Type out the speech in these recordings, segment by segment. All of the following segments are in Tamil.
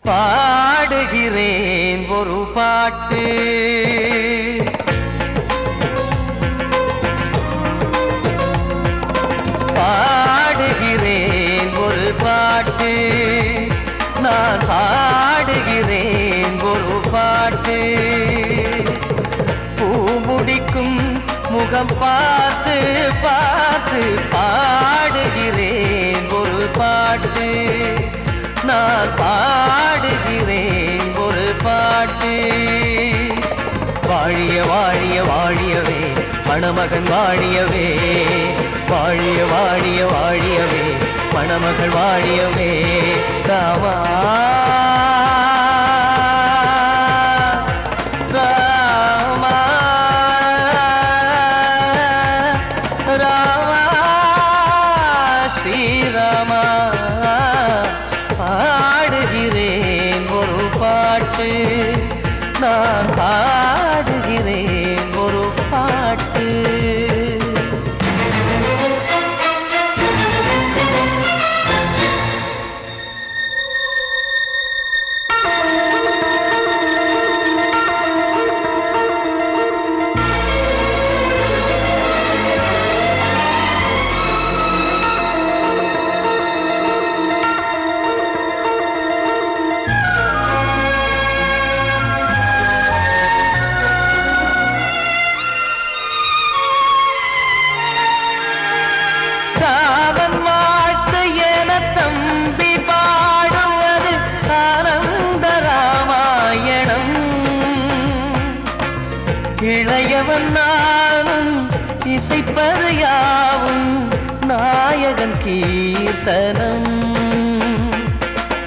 பாடுகிறேன் ஒரு பாட்டு, பாடுகிறேன் ஒரு பாட்டு, நான் பாடுகிறேன் ஒரு பாட்டு. பூ முடிக்கும் முகம் பார்த்து பார்த்து பாடுகிறேன் ஒரு பாட்டு, நான் பாடுகிறேன் ஒரு பாட்டு. வாழிய வாழிய வாழியவே மணமகன் வாழியவே, வாழிய வாழிய வாழியவே மணமகள் வாழியவே. ராமா ராமா ராமா ஸ்ரீராமா. பாடுகிறேன் ஒரு பாட்டு, நான் பாடுகிறேன் ஒரு பாட்டு. ராமன் வாழ்த்து என தம்பி பாடுவது ஆனந்த ராமாயணம். இளையவன் நானும் இசைப்பது யாவும் நாயகன் கீர்த்தனம்.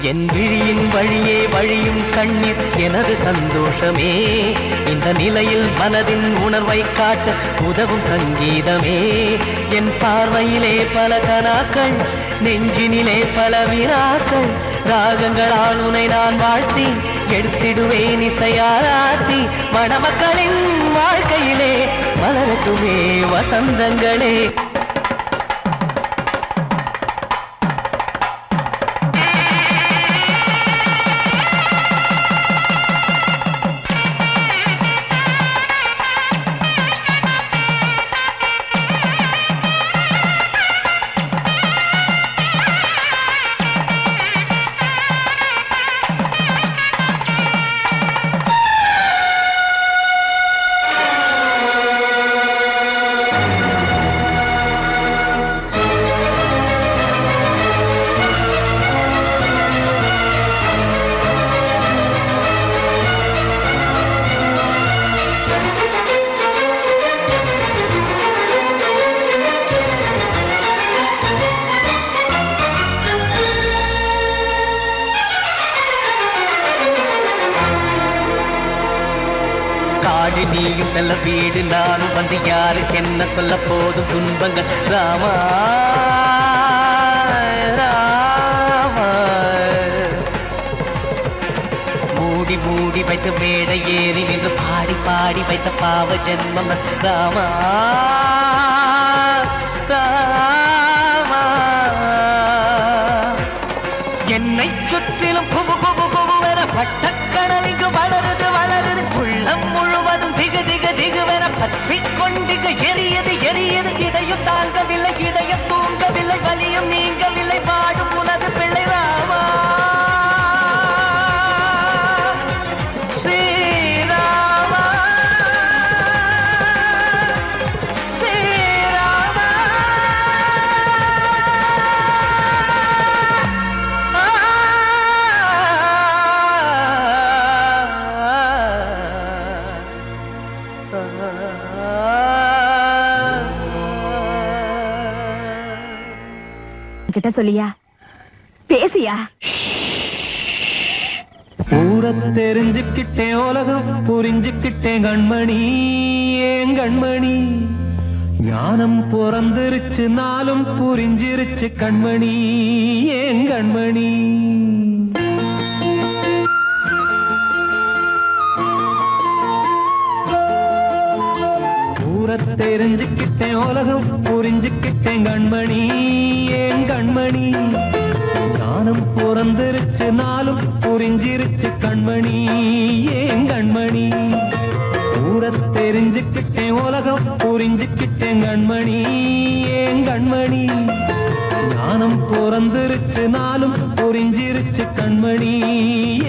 என் விழியின் வழியே வழியும் கண்ணீர் எனது சந்தோஷமே, இந்த நிலையில் மனதின் உணர்வை காட்ட உதவும் சங்கீதமே. என் பார்வையிலே பல கனாக்கள், நெஞ்சினிலே பல வினாக்கள், ராகங்களால் உனை நான் வாழ்த்தி எடுத்திடுவேன் இசையாராத்தி. மணமக்களின் வாழ்க்கையிலே மலரட்டுமே வசந்தங்களே. காடு நீயும் செல்ல வீடு நானும் வந்து யாருக்கு என்ன சொல்ல போதும் துன்பங்கள். ராமா ராமா மூடி மூடி வைத்த மேடை ஏறி நின்று பாடி பாடி வைத்த பாவ ஜென்மம். ராமா ராமா என்னை சுற்றிலும் குபு குபு குபுவென பட்டக்கடல் இங்கு வளருது வளருது, உள்ளம் முழுவதும் திகு திகு திகுவென பற்றி கொண்டிகு எரியது எரியது. இதயம் தாங்கவில்லை, இதயம் தூங்கவில்லை, வலியும் நீங்கவில்லை, பாடும் உனது பிள்ளை. ராமா ஸ்ரீராமா ஸ்ரீராமா. கிட்ட சொல்லியா பேசியா? ஊரை தெரிஞ்சுக்கிட்டேன், உலகம் புரிஞ்சுக்கிட்டேன் கண்மணி, ஏன் கண்மணி. ஞானம் பிறந்திருச்சு, நாளும் புரிஞ்சிருச்சு கண்மணி, ஏன் கண்மணி. ஊரை தெரிஞ்சுக்கிட்டேன், உலகம் புரிஞ்சுக்கிட்டேன் கண்மணி, ஏன் கண்மணி. ஞானம் பிறந்திருச்சு, நாளும் புரி புரிஞ்சிருச்சு கண்மணி ஏன் கண்மணி ஊர தெரிஞ்சுக்கிட்டேன் உலகம் புரிஞ்சுக்கிட்டேன் கண்மணி ஏன் கண்மணி ஞானம் பிறந்திருச்சு நாளும் புரிஞ்சிருச்சு கண்மணி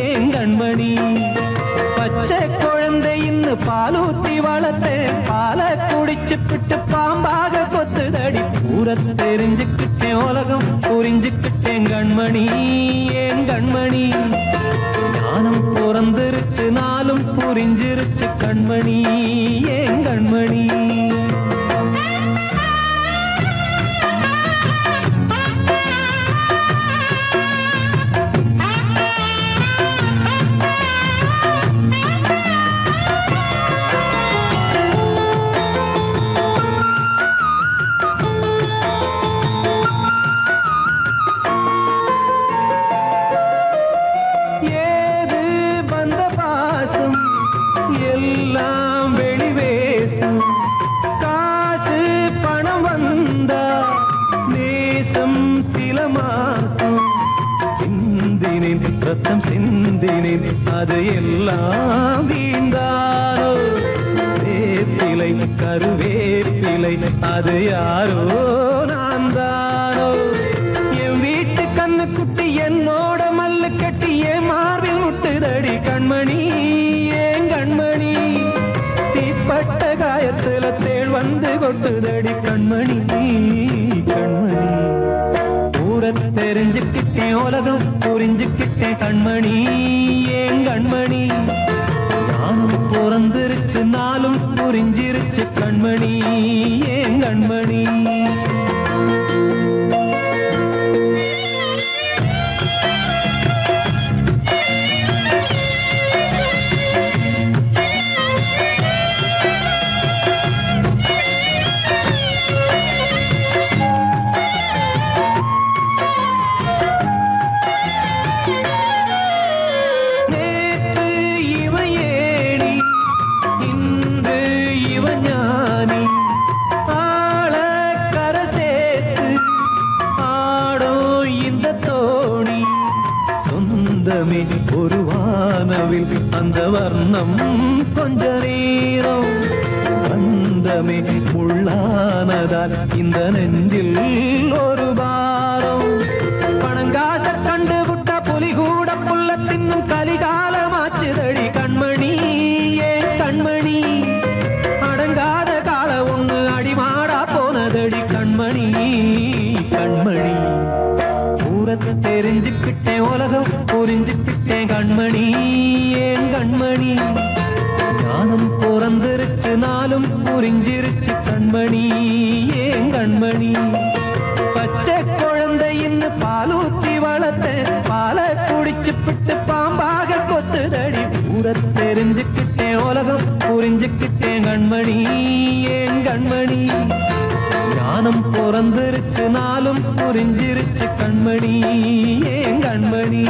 ஏன் கண்மணி பச்சை குழந்தை இன்னும் பாலூத்தி வளர்த்தேன் பாலை குடிச்சுப்பிட்டு பாம்பாக கொத்துதடி ஊர தெரிஞ்சுக்கிட்டேன் உலகம் புரிஞ்சுக்கிட்டேன் கண்மணி ஏன் கண்மணி ஞானம் பிறந்திருச்சு நாளும் புரிஞ்சிருச்சு கண்மணி ஏன் கண்மணி ரத்தம் சிந்தினேன் அது எல்லாம் வீந்தாரோ வேப்பிலை கருவேப்பிலை அது யாரோ நான் தானோ என் வீட்டு கண்ணு குட்டி என்னோட மல்லு கட்டி என் மார்பில் முட்டுதடி கண்மணி ஏன் கண்மணி தீப்பட்ட காயத்துல தேள் வந்து கொட்டுதடி கண்மணி கண்மணி தெரிஞ்சுக்கிட்டேன் உலகம் புரிஞ்சுக்கிட்டேன் கண்மணி ஏன் கண்மணி நானும் பிறந்திருச்சு நாளும் புரிஞ்சிருச்சு கண்மணி ஏன் கண்மணி ஒரு வானவில் அந்த வர்ணம் கொஞ்ச நேரம் வந்தமே உள்ளானதால் இந்த நெஞ்சில் ஒரு பாரம் பணங்காச கண்டு விட்ட புலி கூட புல்ல தின்னும் கலிகாலமாச்சுதடி கண்மணி ஏன் கண்மணி அடங்காத கால ஒண்ணு அடிமாடா போனதடி கண்மணி கண்மணி தெரிஞ்சுக்கிட்டேன் உலகம் புரிஞ்சுக்கிட்டேன் கண்மணி ஏன் கண்மணி ஞானம் பிறந்திருச்சு நாளும் புரிஞ்சிருச்சு கண்மணி ஏன் கண்மணி பச்சை குழந்தை இன்னும் பாலூத்தி வளர்த்தேன் பாலை குடிச்சுப்பிட்டு பாம்பாக கொத்துதடி ஊர தெரிஞ்சுக்கிட்டேன் உலகம் புரிஞ்சுக்கிட்டேன் கண்மணி ஏன் கண்மணி ஞானம் பிறந்திருச்சு நாளும் புரிஞ்சிருச்சு கண்மணி ஏன் கண்மணி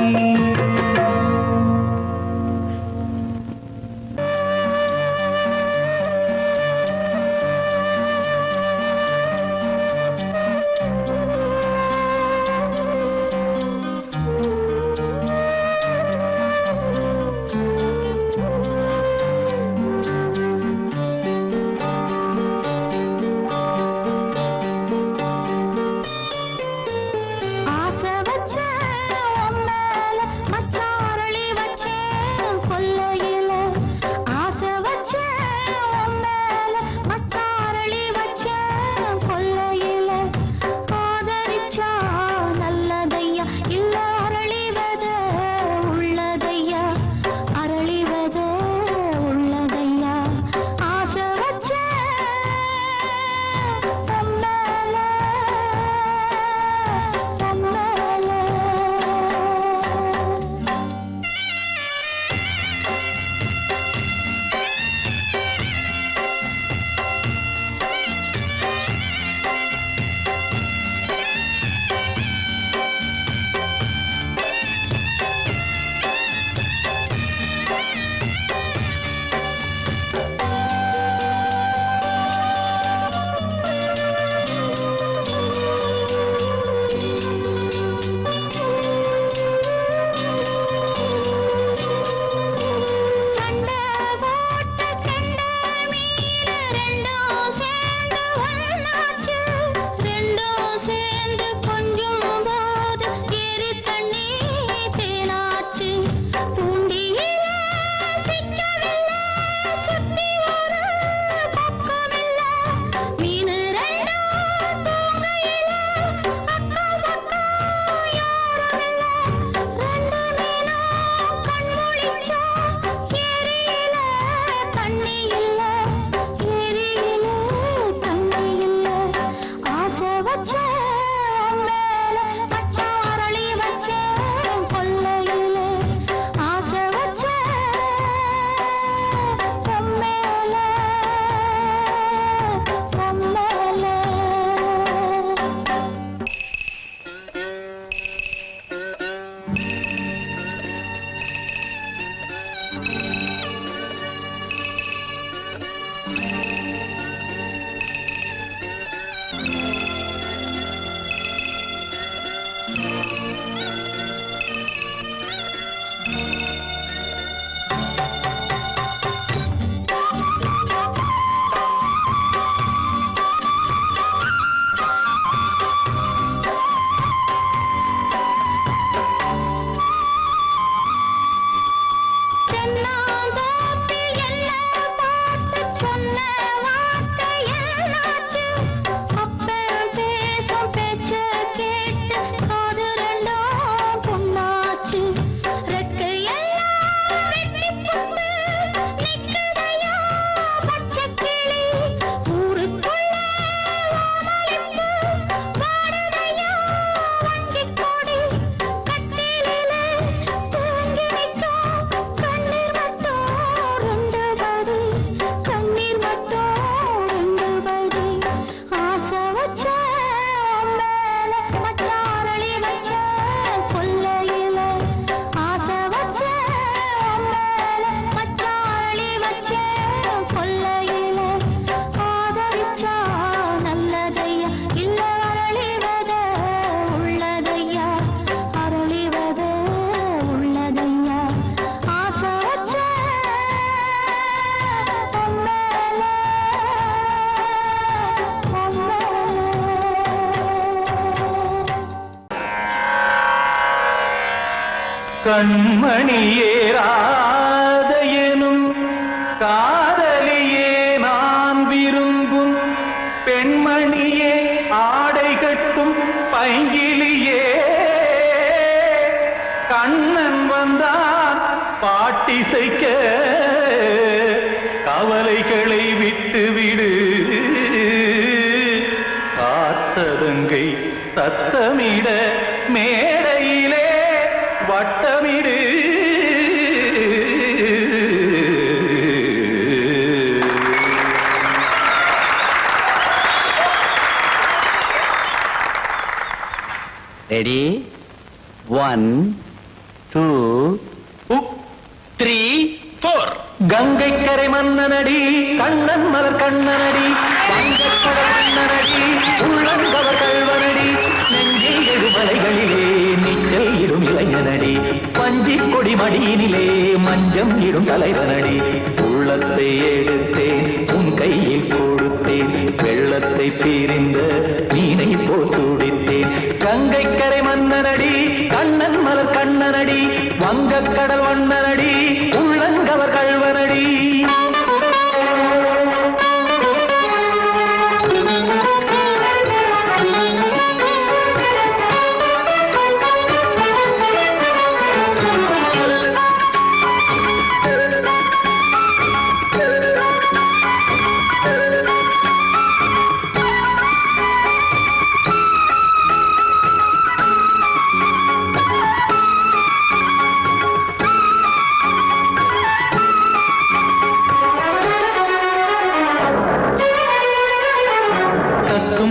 ஆசை வச்ச உன் மேல கண்மணியேராத எனும் காதலியே நான் விரும்பும் பெண்மணியே ஆடை கட்டும் பைங்கிலியே கண்ணன் வந்தான் பாட்டிசைக்க கவலைகளை விட்டு விடு காத்ததங்கை சத்தமிட மேடையிலே வட்டமிடு ரெடி 1 2 3 4 கங்கை கரை மன்னனடி கண்ணன் மலர் கண்ணனடி வங்கக்கடல் மன்னனடி உள்ளங்கவர் கல்வனடி நெஞ்சில் எழுமலைகளிலே நீச்சல் இடும் இளைஞனடி பஞ்சிக் கொடி மடியினிலே மஞ்சம் இடும் தலைவனடி உள்ளத்தை எடுத்தேன் உன் கையில் கொடுத்தேன் வெள்ளத்தை தீரிந்த மீனை போல் துடித்தேன் கங்கை கரை மன்னனடி கண்ணன் மலர் கண்ணனடி வங்கக்கடல் வண்ணனடி உள்ளங்கவர் கல்வனடி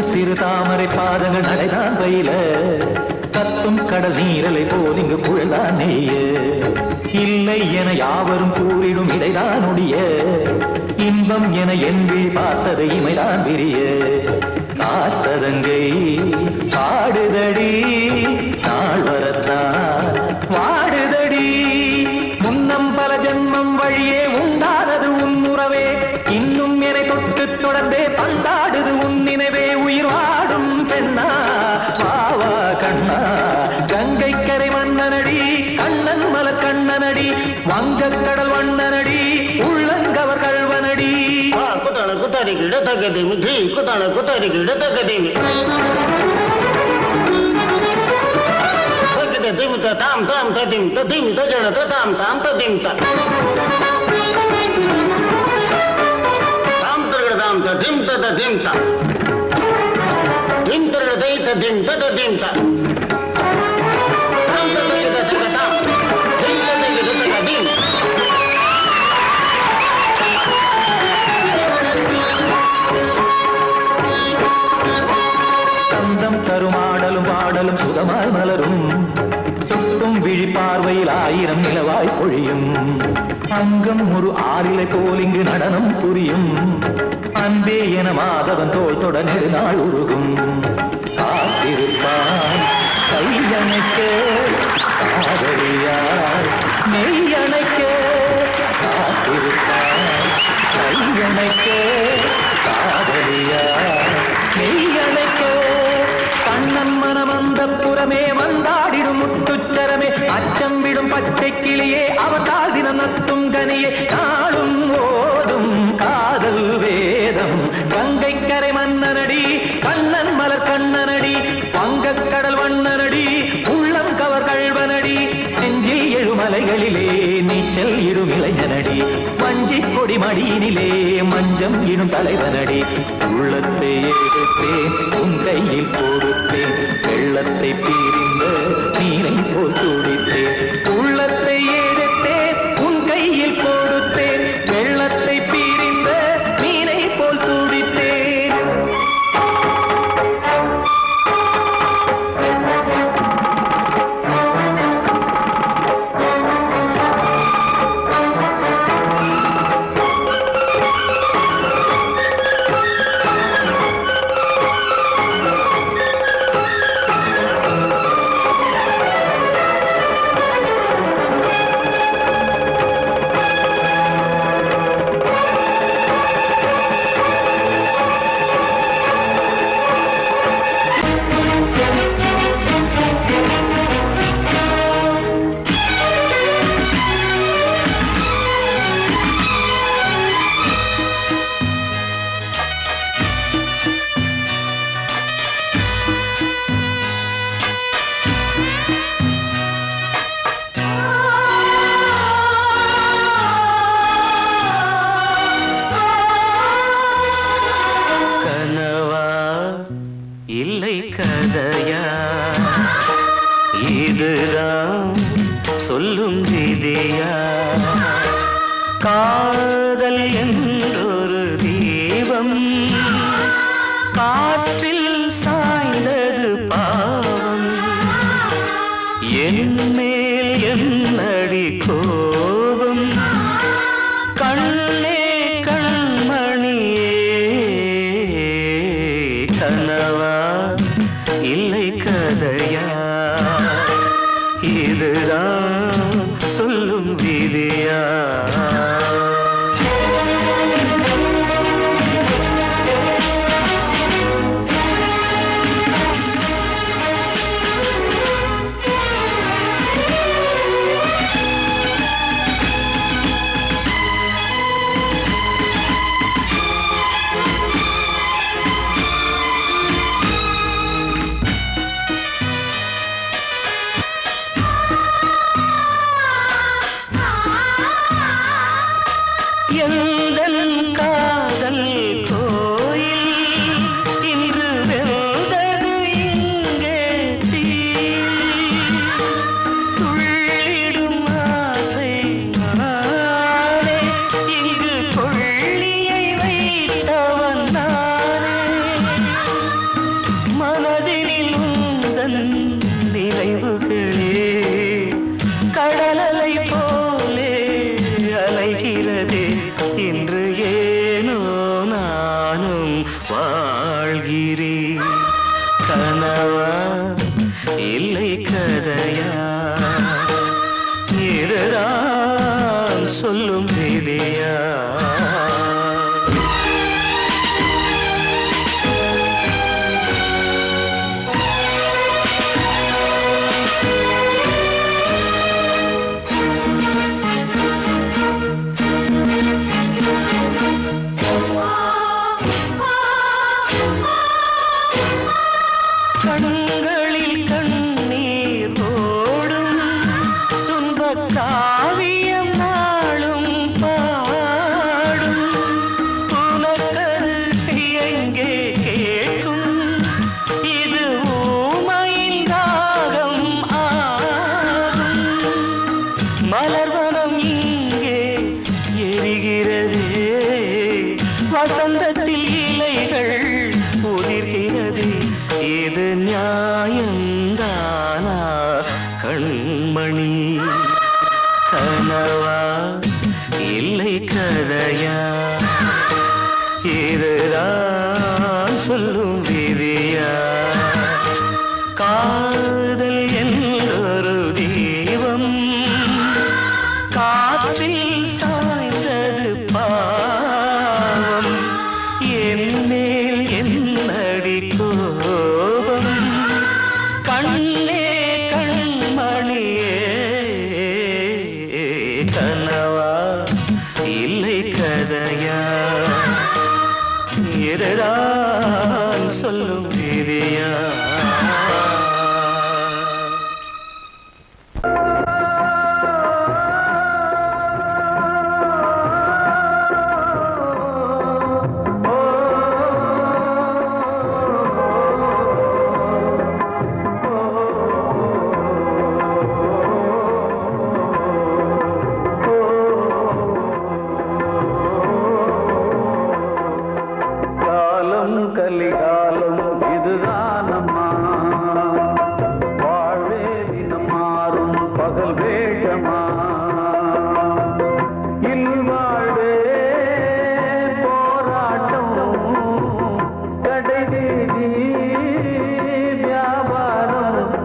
சிறு தாமரை பாதங்கள் நடைதான் பயில கத்தும் கடல் நீரலை போல் இங்கு புழல்தான் நெய்ய இல்லை என யாவரும் கூறிடும் இடைதான் ஒடிய இன்பம் என என் விழி பார்த்தது இமைதான் விரிய காச்சதங்கை பாடுதடி நாள் வரத்தான் வாடுதடி முன்னம் பல ஜென்மம் வழியே உண்டானது உன் உறவே இன்னும் என்னை தொட்டு தொடர்ந்தே பந்தாடுது உன் நினைவே உயிர் வாடும் பெண்ணா பாவா கண்ணா கங்கை கரை மன்னனடி கண்ணன் மலர் கண்ணனடி வங்கக்கடல் வண்ணனடி உள்ளங்கவர் கல்வனடி குத்தான குத்தாரி கிட தக்கதேமி ஜி குத்தான குத்தாரி கிட தக்கதேமி திம் தாம் தாம் ததிம் ததிம் தஜட தாம் தாம் ததிம் தாம் தாம் ததிம் ததிம் தாம் திம் தரட தை ததிம் ததிம் தாம் தாம் ததிம் ததிம் தாம் திம் ததிம் ததிம் சந்தம் தருமாடலும் பாடலும் சுகமாய் மலரும் சுட்டும் விழி பார்வையில் ஆயிரம் நிலவாய் பொழியும் அங்கம் ஒரு ஆறிலை போல் இங்கு நடனம் புரியும் அன்பே என மாதவன் தோள் தொட நெடுநாள் உருகும் காத்திருப்பான் கையணைக்க காதலியார் மெய்யணைக்க காத்திருப்பான் கையணைக்க காதலியார் மெய்யணைக்க கண்ணன் மனமந்த புறமே வந்தாடிடும் முத்துச்சரமே அச்சம் விடும் பச்சை கிளியே அவதால் தினம் நத்தும் கனியே நாளும் ஓதும் காதல் வேதம் கங்கை கரை மன்னனடி கண்ணன் மலர் கண்ணனடி வங்கக்கடல் வண்ணனடி உள்ளம் கவர் கல்வனடி நெஞ்சில் எழுமலைகளிலே நீச்சல் இடும் இளைஞனடி வஞ்சிக் கொடி மடியினிலே மஞ்சம் இடும் தலைவனடி உள்ளத்தை எடுத்தேன் உன் கையில் கொடுத்தேன் வெள்ளத்தை பீரிந்த நீரை போல் துடித்தேன் உள்ளத்தை எடுத்தேன் உன் கையில் கொடுத்தேன் வெள்ளத்தை பீரிந்த நீரை போல் துடித்தேன் சொல்லும் விதியா காதல் என்றொரு தீபம் காற்றில் சாய்ந்தது பாவம் என் மேல் என்னடி கோபம் கண்ணே கண்மணியே கனவா இல்லை கதையா இதுதான் சொல்லும் விதியா கனவா இல்லை கதையா இதுதான் சொல்லும் விதியா கண்களில் கண்ணீர் ஓடும் துன்பக் காவியம் நாளும் பாடும் உனக்கது எங்கே கேட்கும் இது ஊமையின் ராகம் ஆகும் மலர்வனம் இங்கே எரிகிறதே வசந்தத்தில் இலைகள் உதிர்கிறது இது நியாயந்தானா கண்மணி கனவா இல்லை கதையா இதுதான் சொல்லும் விதியா காதல் என்றொரு தீபம் காற்றில் சாய்ந்தது பாவம் என் மேல் என்னடி கோபம் கண்ணே கண்மணியே கனவா இல்லை கதையா இதுதான் சொல்லும் விதியா கலிகாலம் இதுதானம்மா வாழ்வே தினம் மாறும் பகல் வேகமா இல்வாழ்வே போராட்டம் கடை வீதி வியாபாரம்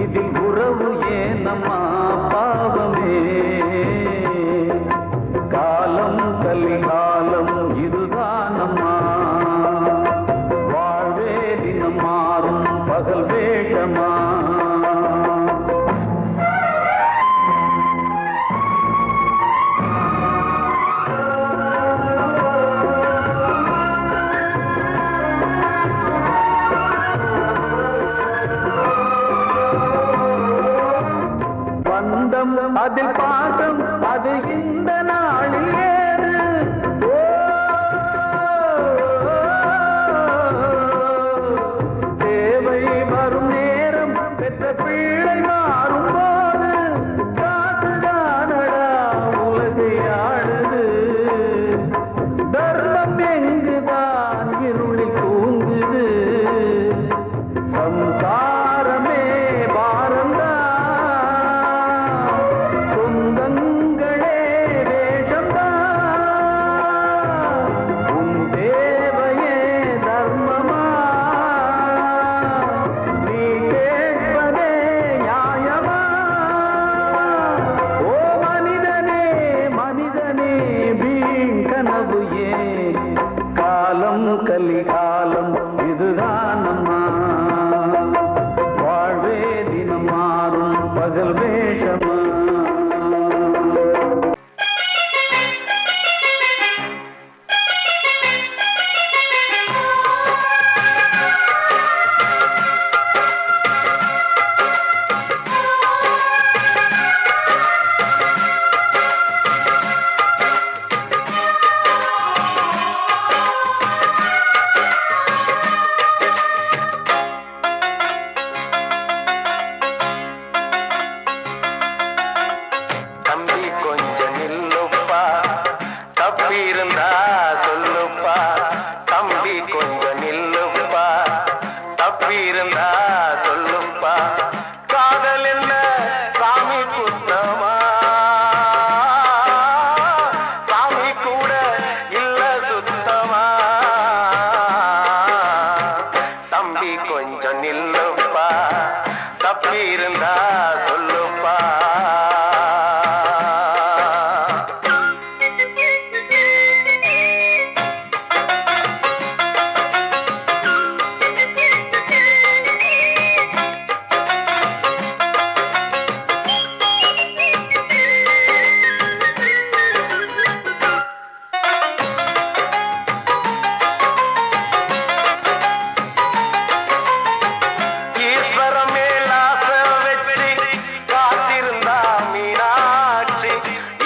இதில் உறவு ஏனம்மா பாவமே காலம் கலிகாலம் இதுதானம்மா மாறும் பகல் வேகமா பந்தம் அதில் பாசம் அது இந்த நாளில் ஏறு வரும் நேரம் பெற்ற பிள்ளை மாறும் போது காசு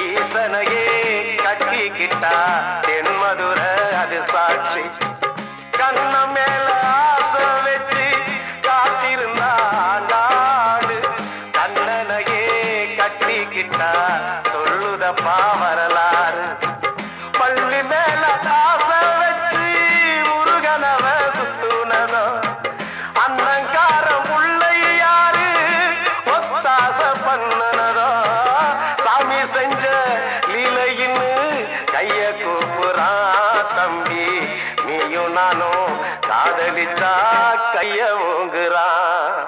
ஈசனையே கட்டிக்கிட்டா தென்மதுர அது சாட்சி கண்ண மேல ஆசை வச்சு காத்திருந்தா நாடு கண்ணனையே கட்டிக்கிட்டா சொல்லுதப்பா வரலாறு பள்ளி மேல ஆசை வச்சு முருகனவ சுத்துனதோ அன்னங்காரம் உள்ள யாரு ஒத்தாச பண்ணனதோ சாமி செஞ்ச லீலையின்னு கைய கூப்புறான் தம்பி நீயும் நானும் காதலிச்சா கைய ஓங்குறான்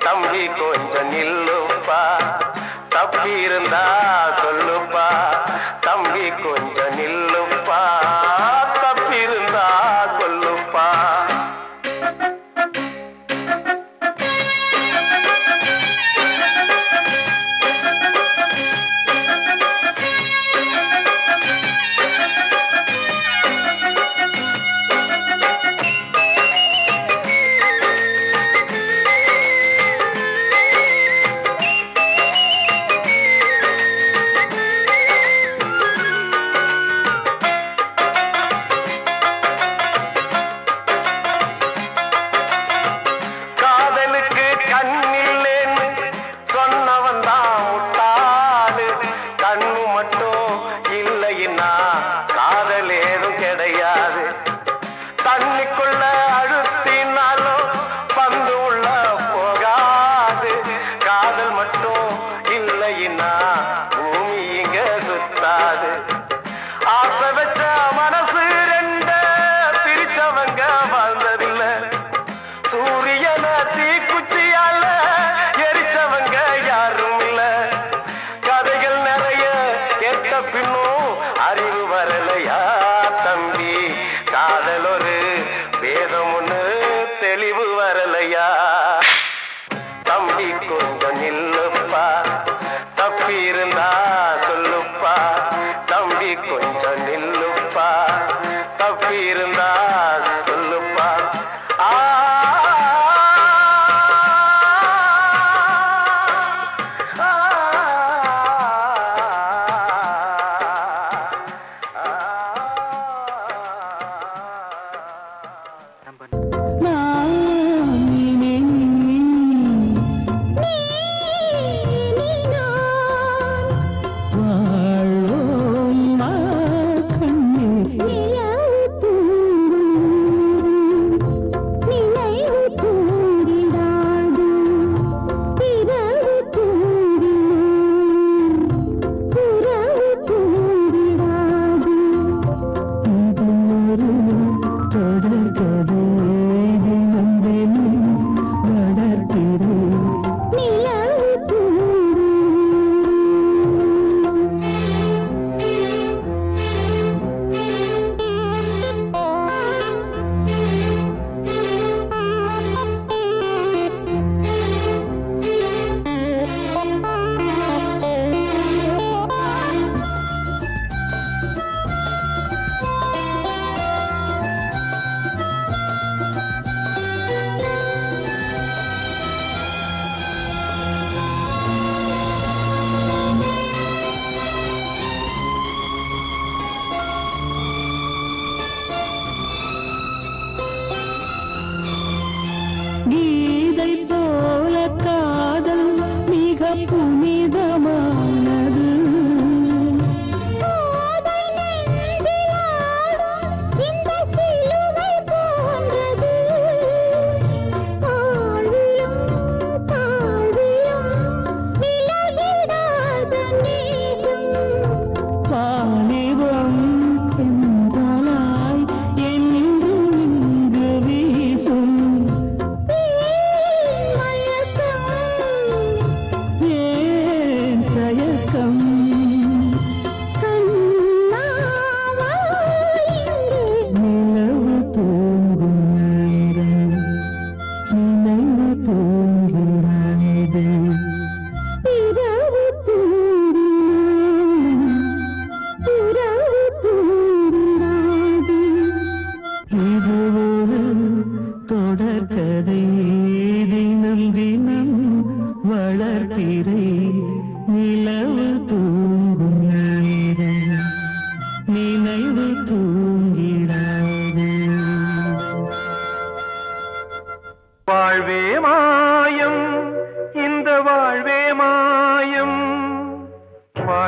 தம்பி கொஞ்சம் நில்லுப்பா தப்பி இருந்தா சொல்லுப்பா தம்பி கொஞ்சம் நில்லுப்பா தப்பி இருந்தா சொல்லுப்பா காதலுக்கு கண்ணில்லேன்னு சொன்னவன் தான் முட்டாளு கண்ணு மட்டும் இல்லைன்னா காதல் ஏதும் கிடையாது தண்ணிக்குள்ள அழுத்தினாலும் பந்து உள்ள போகாது காதல் மட்டும் இல்லைன்னா பூமி இங்க சுத்தாது ஆசை வச்ச மனசு ரெண்ட பிரிச்சவங்க வாழ்ந்ததில்லை சூரியன தீக்குச்சியால எரிச்சவங்க யாரும் இல்ல கதைகள் நிறைய கேட்ட பின்னும் அறிவு வரலையா தம்பி காதல் ஒரு வேதம் ஒண்ணு தெளிவு வரலையா தம்பி கொஞ்சம் நில்லுப்பா தப்பி இருந்தா சொல்லுப்பா தம்பி கொஞ்சம் நில்லுப்பா தப்பி இருந்தா சொல்லுப்பா ஆ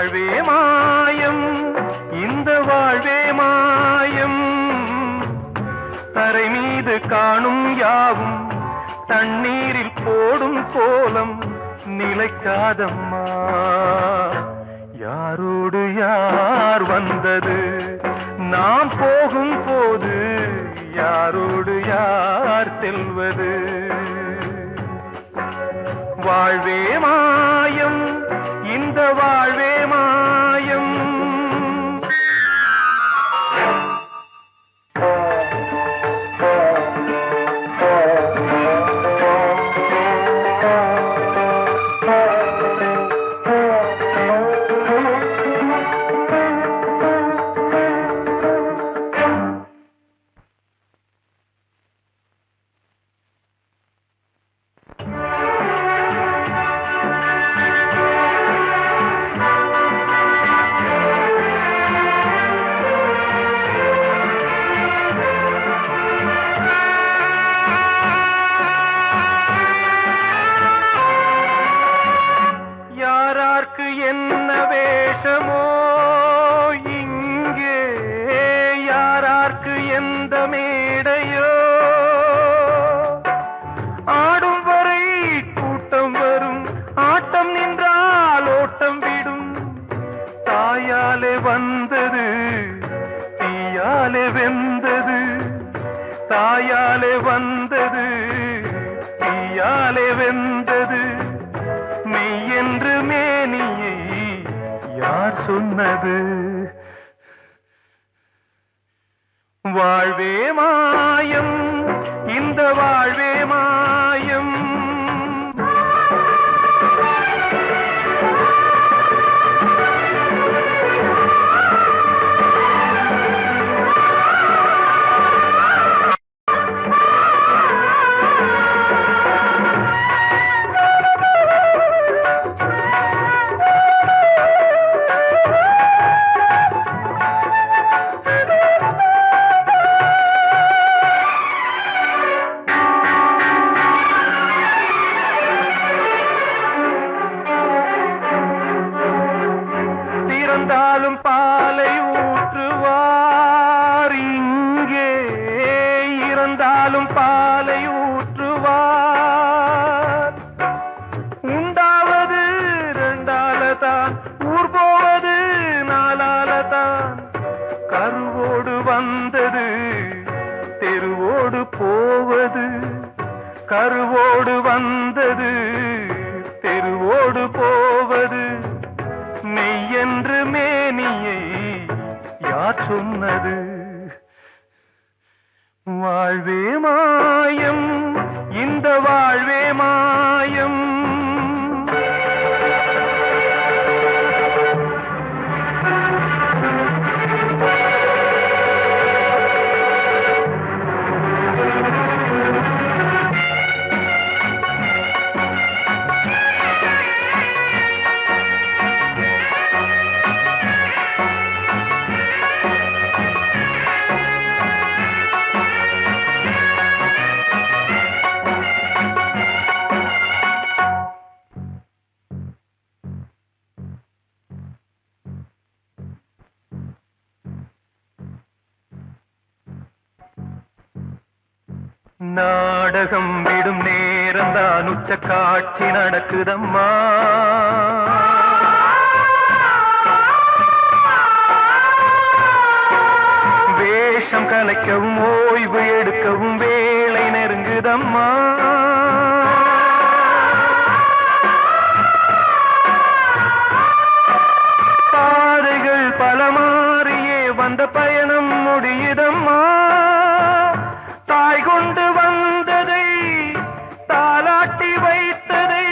வாழ்வே மாயம் இந்த வாழ்வே மாயம் தரை மீது காணும் யாவும் தண்ணீரில் போடும் கோலம் நிலைக்காதம்மா யாரோடு யார் வந்தது நாம் போகும் போது யாரோடு யார் செல்வது வாழ்வே மாயம் இந்த வாழ்வே மாயம் என்ன வேஷமோ இங்கே யாரார்க்கு எந்த மேடையோ ஆடும் வரை கூட்டம் வரும் ஆட்டம் நின்றால் ஓட்டம் விடும் தாயாலே வந்தது தீயாலே வெந்தது தாயாலே வந்தது தீயாலே வெந்தது மெய் என்று மேனியை யார் சொன்னது வாழ்வே மாயம் இந்த வாழ்வே மாயம் இறந்தாலும் பாலை ஊற்றுவார் இங்கே இறந்தாலும் பாலை ஊற்றுவார் உண்டாவது ரெண்டாலதான் ஊர் போவது நாலாலதான் கருவோடு வந்தது தெருவோடு போவது கருவோடு வந்தது தெருவோடு போவது மெய் என்று மேனியை யார் சொன்னது வாழ்வே மாயம் இந்த வாழ்வே மாயம் நாடகம் விடும் நேரம்தான் உச்ச காட்சி நடக்குதம்மா வேஷம் கலைக்கவும் ஓய்வு எடுக்கவும் வேளை நெருங்குதம்மா பாதைகள் பல மாறியே வந்த பயணம் முடியுதம்மா தாய் கொண்டு வந்ததை தாலாட்டி வைத்ததை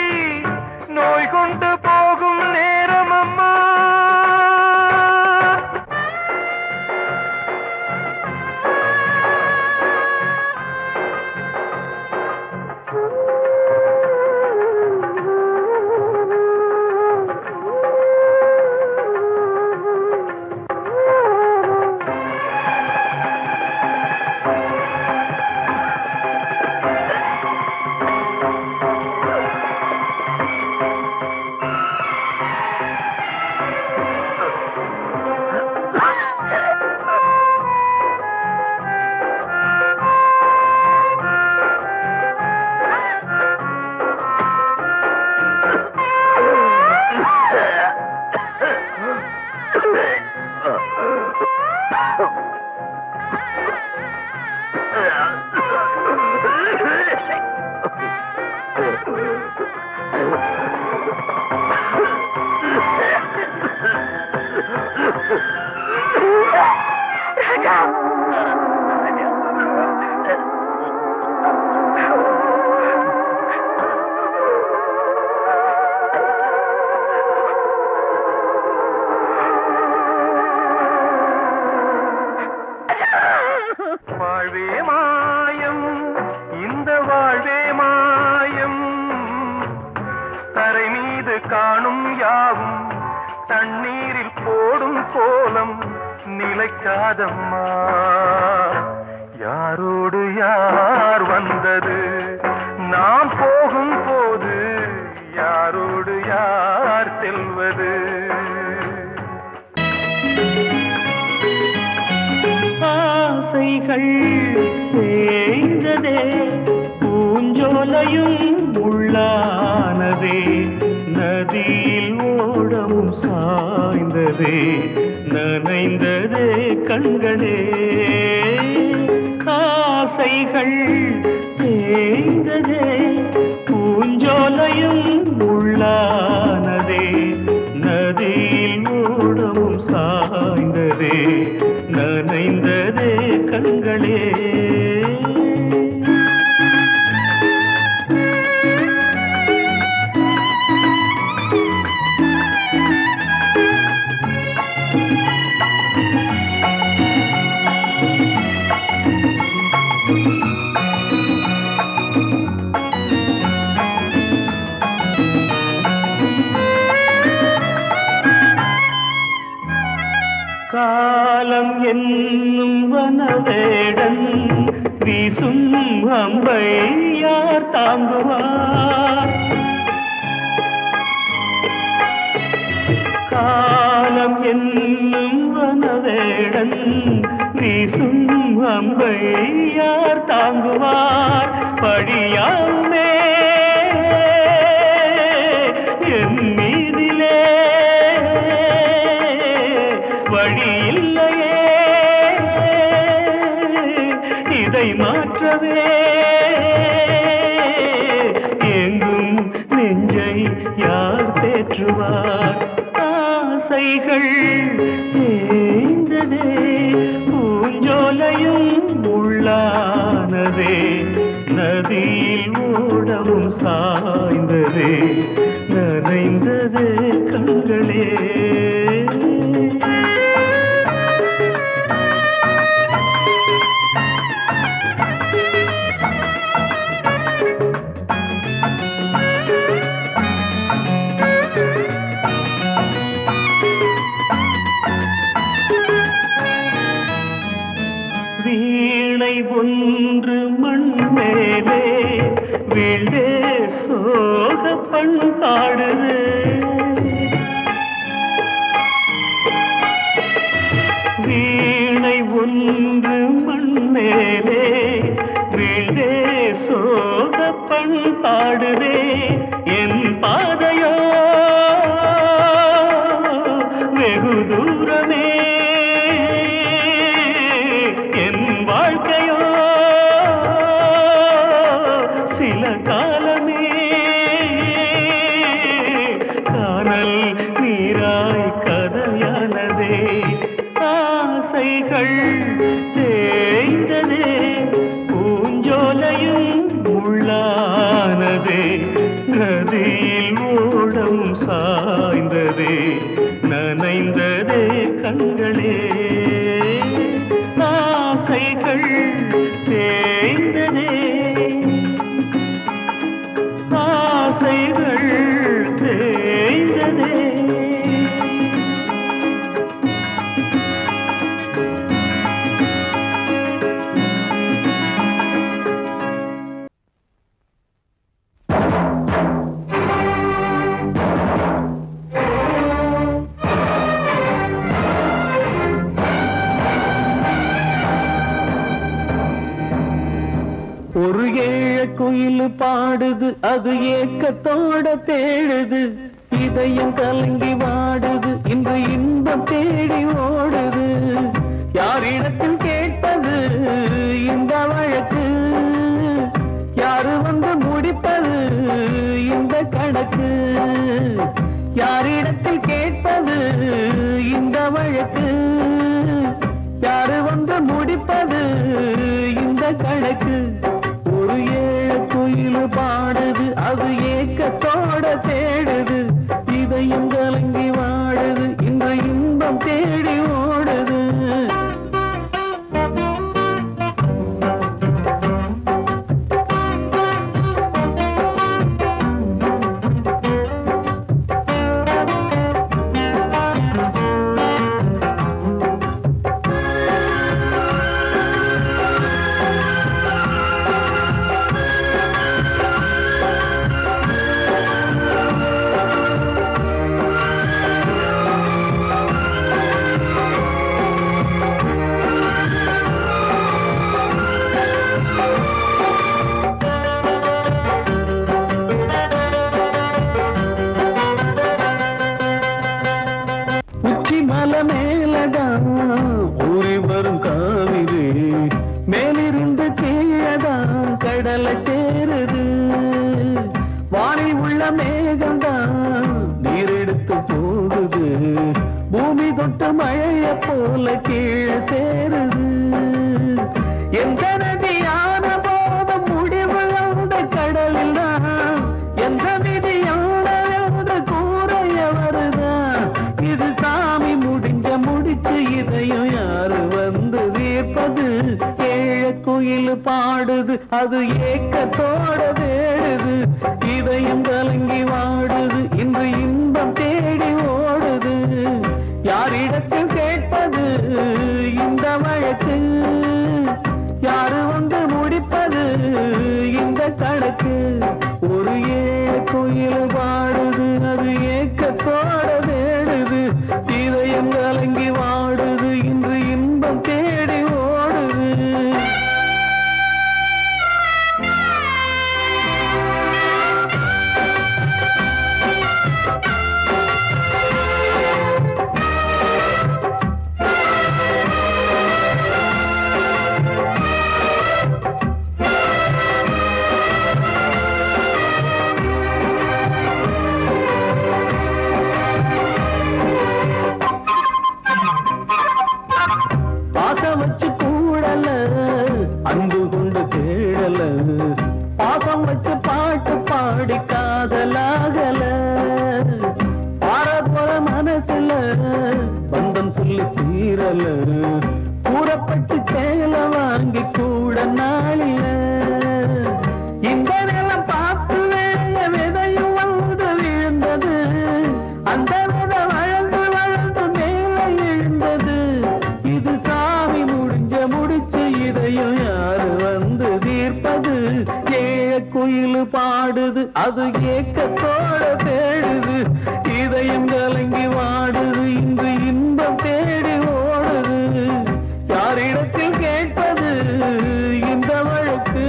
நோய் கொண்டு போகும் நேரம் அம்மா தெரியாதம்மா யாரோடு யார் வந்தது நாம் போகும் போது யாரோடு யார் செல்வது ஆசைகள் தேய்ந்ததே பூஞ்சோலையும் உள்ளானதே நதியில் ஓடவும் சாய்ந்ததே நனைந்ததே கண்களே ஆசைகள் தேய்ந்ததே பூஞ்சோலையும் உள்ளானதே நதியில் ஓடவும் சாய்ந்ததே நனைந்ததே கண்களே காலம் என்னும் வனவேடன் வீசும் அம்பை யார் தாங்குவார் காலம் என்னும் வனவேடன் வீசும் அம்பை யார் தாங்குவார் படியாமே என் மீதிலே வழி இல்லையே இதை மாற்றவே எங்கும் நெஞ்சை யார் தேற்றுவார் ஆசைகள் தேய்ந்ததே பூஞ்சோலையும் உள்ளானதே நதியில் ஓடவும் சாய்ந்ததே நனைந்ததே கண்களே வீணை ஒன்று மண் மேலே வீழ்ந்தே சோக பண்பாடுது வீணை ஒன்று மண் மேலே வீழ்ந்தே சோக பண்பாடுதே என் பாதையோ வெகு தூரமே என் வாழ்க்கையோ சில காலமே காணல் நீராய் கதையானதே ஆசைகள் தேய்ந்ததே பூஞ்சோலையும் உள்ளானதே நதியில் ஓடம் சாய்ந்ததே நனைந்ததே கண்களே ஆசைகள் தேய்ந்ததே ஆசைகள் தேய்ந்ததே ஒரு ஏழ குயில் பாடுது அது ஏக்கத்தோட தேடுது இதயம் கலங்கி வாடுது இன்று இன்பம் தேடி ஓடுது யாரிடத்தில் கேட்டது இந்த வழக்கு யாரு வந்து முடிப்பது இந்த கணக்கு யாரிடத்தில் கேட்டது இந்த வழக்கு யாரு வந்து முடிப்பது இந்த கணக்கு ஒரு ஏழ குயில் பாடுது அது ஏக்கத்தோட தேடுது இதயம் கலங்கி வாடுது இந்த இன்பம் தேடி ஓடுது மலை மேலதான் ஊறி வரும் காவிரி மேலிருந்து கீழதான் கடலை சேருது வானில் உள்ள மேகம்தான் நீரெடுத்து போகுது பூமி தொட்டு மழைய போல கீழே சேருது எந்த நதியான போதும் முடிவு அந்த கடலில் தான் எந்த விதியான என்று கூறைய வருதான் இது சாமி முடிச்சு இதையும் யாரு வந்து தீர்ப்பது ஏழ குயில் பாடுது அது ஏக்கத்தோட வேடுது இதயம் கலங்கி வாடுது இன்று இன்பம் தேடி ஓடுது யாரிடத்தில் கேட்பது இந்த வழக்கு யாரு வந்து முடிப்பது இந்த கணக்கு ஒரு ஏழ குயில் பாடுது அது ஏக்கத்தோட வேடுது இதயம் கலங்கி வாடுது இன்று இன்பம் தேடி ஓடுது அன்பு கொண்டு தேடல பாசம் வச்சு பாட்டு பாடி காதலாகல பாரபுற மனசுல பந்தம் சொல்லி தீரல கூறப்பட்டு சேல வாங்கி கூட நாளில இந்த நிலம் பார்த்து வேய விதையும் வந்து விழுந்தது அந்த விதை வளர்ந்து வளர்ந்து மேலே எழுந்தது இது சாமி முடிச்சு இதையும் யாரு வந்து தீர்ப்பது ஏழ குயில் பாடுது அது ஏக்கத்தோட தேடுது இதயம் கலங்கி வாடுது இன்று இன்பம் தேடி ஓடுது யாரிடத்தில் கேட்பது இந்த வழக்கு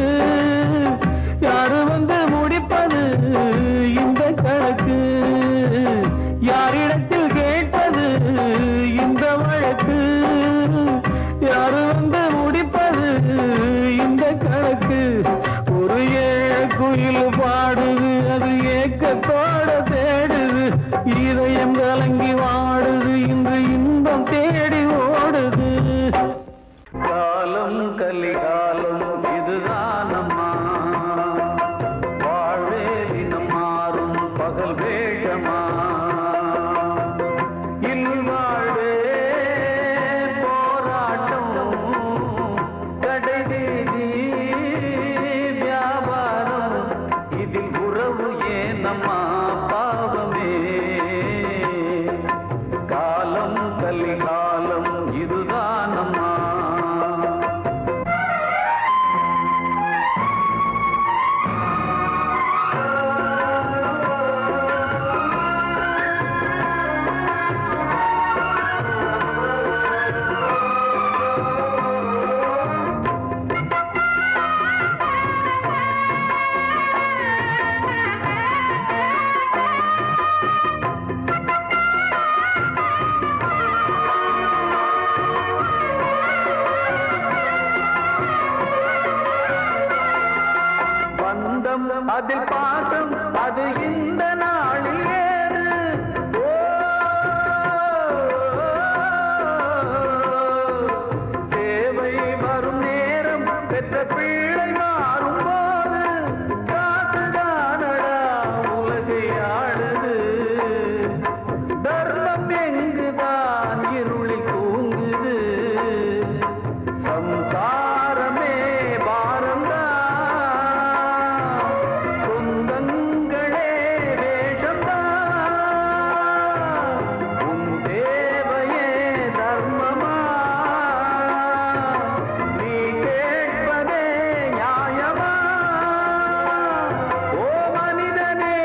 யாரு வந்து முடிப்பது இந்த கணக்கு யாரிடத்தில் கேட்பது இந்த வழக்கு யாரு வந்து முடிப்பது இந்த கணக்கு ஒரு ஏழ குயில் பாடுது அது ஏக்கத்தோட தேடுது இதயம் கலங்கி வாடுது இன்று இன்பம் தேடி ஓடுது காலம் கலிகாலம் இதுதானம்மா வாழ்வே தினம் மாறும் பகல் வேஷமா இல்வாழ்வே போராட்டம் கடைவீதி வியாபாரம் இதில் உறவு ஏனம்மா பாவமே காலம் கலிகாலம் இதுதானம்மா அதில் பாசம் அது இந்த நாளில் ஏறு தேவை வரும் நேரம் பெற்ற பிள்ளை மாறும் போது காசுதானடா உலகை ஆடுது தர்மம் எங்குதான் இருளில் தூங்குது சம்சாரமே பாரம்தான் சொந்தங்களே வேஷம்தான் உன் தேவையே தர்மமா நீ கேட்பதே நியாயமா ஓ மனிதனே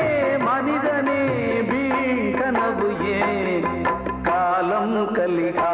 மனிதனே வீண் கனவு ஏன் காலம் கலிகா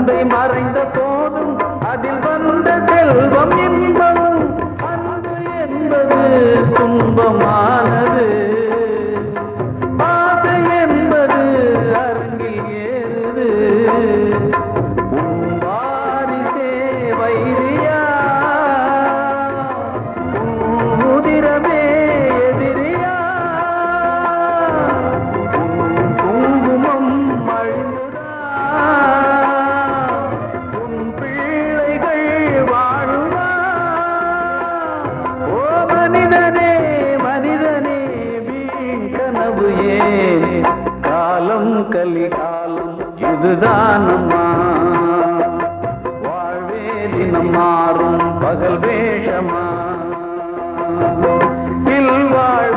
தந்தை மறைந்த போதும் அதில் வந்த செல்வம் இன்பமும் அன்பு என்பது துன்பமானது ஆசை என்பது அரங்கில் ஏறுது உன் வாரிசே வைரியா உன் உதிரமே எதிரியா உன் குங்குமம் அழுதா உன் பிள்ளைகள் வாழுமா ஓ மனிதனே மனிதனே வீண் கனவு ஏன் காலம் கலிகாலம் இதுதான் அம்மா வாழ்வே தினம் மாறும் பகல் வேஷமா இல்வாழ்